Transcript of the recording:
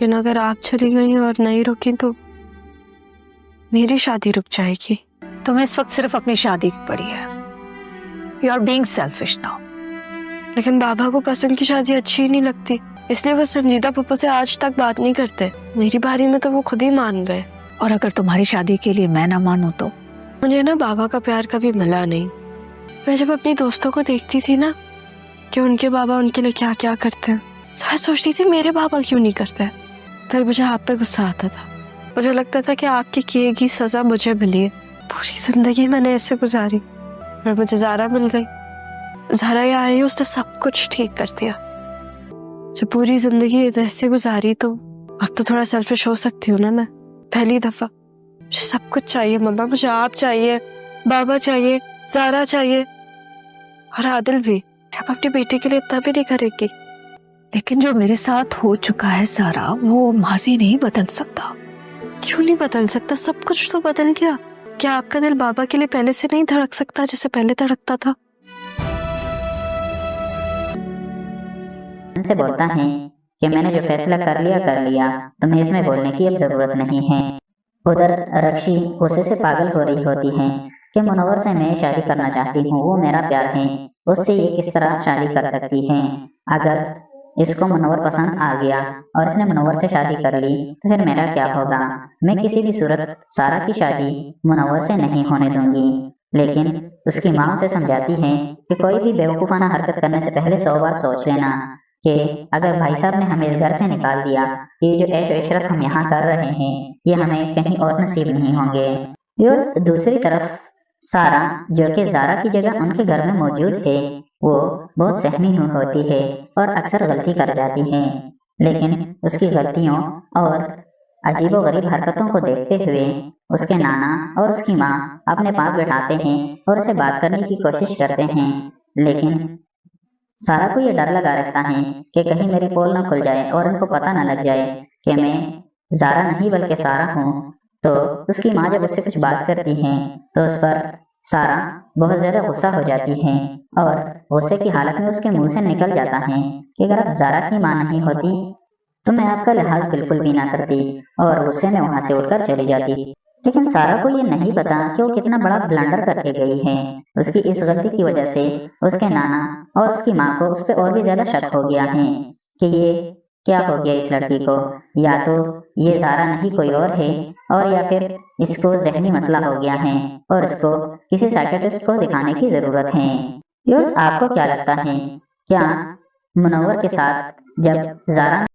लेकिन अगर आप चली गई और नहीं रुकी तो मेरी शादी रुक जाएगी। तुम्हें इस वक्त सिर्फ अपनी शादी की पड़ी है। You are being selfish now. लेकिन बाबा को पसंद की शादी अच्छी ही नहीं लगती, इसलिए वो संजीदा पप्पा से आज तक बात नहीं करते। मेरी बारी में तो वो खुद ही मान गए। और अगर तुम्हारी शादी के लिए मैं ना मानूं तो? मुझे ना बाबा का प्यार कभी मिला नहीं। मैं जब अपनी दोस्तों को देखती थी ना कि उनके बाबा उनके लिए क्या क्या करते हैं, तो मैं सोचती थी मेरे बाबा क्यों नहीं करते। फिर मुझे आप पे गुस्सा आता था। मुझे लगता था कि आपकी किए की सजा मुझे मिली है। पूरी जिंदगी मैंने ऐसे गुजारी। फिर मुझे ज़ारा मिल गई। ज़ारा यहाँ आई, उसने सब कुछ ठीक कर दिया। जब पूरी जिंदगी ऐसे गुजारी तो अब तो थोड़ा सेल्फिश हो सकती हूँ ना मैं। पहली दफा मुझे सब कुछ चाहिए मम्मा। मुझे आप चाहिए, बाबा चाहिए, ज़ारा चाहिए और आदिल भी। अब अपनी बेटी के लिए इतना भी नहीं करेगी। लेकिन जो मेरे साथ हो चुका है सारा, वो माजी नहीं बदल सकता। क्यों नहीं बदल सकता? सब कुछ तो बदल गया। क्या आपका दिल बाबा के लिए पहले से नहीं धड़क सकता जैसे पहले धड़कता था? से बोलता है कि मैंने जो फैसला कर लिया, तुम्हें इसमें बोलने की अब जरूरत नहीं है। उधर रक्षी गुस्से से पागल हो रही होती है कि मुनव्वर से मैं शादी करना चाहती हूँ, वो मेरा प्यार है, उससे ये किस तरह शादी कर सकती है। अगर इसको मुनव्वर पसंद आ गया और इसने मुनव्वर से शादी कर ली तो फिर मेरा क्या होगा? मैं किसी भी सूरत सारा की शादी मुनव्वर से नहीं होने दूंगी। लेकिन उसकी माँ उसे समझाती है कि कोई भी बेवकूफ़ाना हरकत करने से पहले 100 बार सोच लेना कि अगर भाई साहब ने हमें इस घर से निकाल दिया, ये जो ऐश इशरत हम यहाँ कर रहे हैं ये हमें कहीं और नसीब नहीं होंगे। और दूसरी तरफ सारा, जो कि ज़ारा की जगह उनके घर में मौजूद है, वो बहुत सहमी होती है और अक्सर गलती कर जाती है। लेकिन उसकी गलतियों और अजीबोगरीब हरकतों को देखते हुए उसके नाना और उसकी माँ अपने पास बैठाते हैं और उसे बात करने की कोशिश करते हैं। लेकिन सारा को ये डर लगा रहता है कि कहीं मेरी पोल ना खुल जाए और उनको पता ना लग जाए कि मैं ज़ारा नहीं बल्कि सारा हूँ। तो उसकी माँ जब उससे कुछ बात करती है तो उस पर सारा बहुत ज़्यादा गुस्सा हो जाती है और गुस्से की हालत में उसके मुंह से निकल जाता है कि अगर आप ज़ारा की माँ नहीं होती तो मैं आपका लिहाज बिल्कुल भी ना करती, और गुस्से में वहाँ से उठकर चली जाती। लेकिन सारा को ये नहीं पता कि वो कितना बड़ा ब्लंडर करके गई है। उसकी इस गलती की वजह से उसके नाना और उसकी माँ को उस पर और भी ज़्यादा शक हो गया है कि ये क्या हो गया इस लड़की को। या तो ये ज़ारा नहीं कोई और है, और या फिर इसको जहनी मसला हो गया है और इसको किसी साइकियाट्रिस्ट को दिखाने की ज़रूरत है। आपको क्या लगता है, क्या मुनव्वर के साथ जब ज़ारा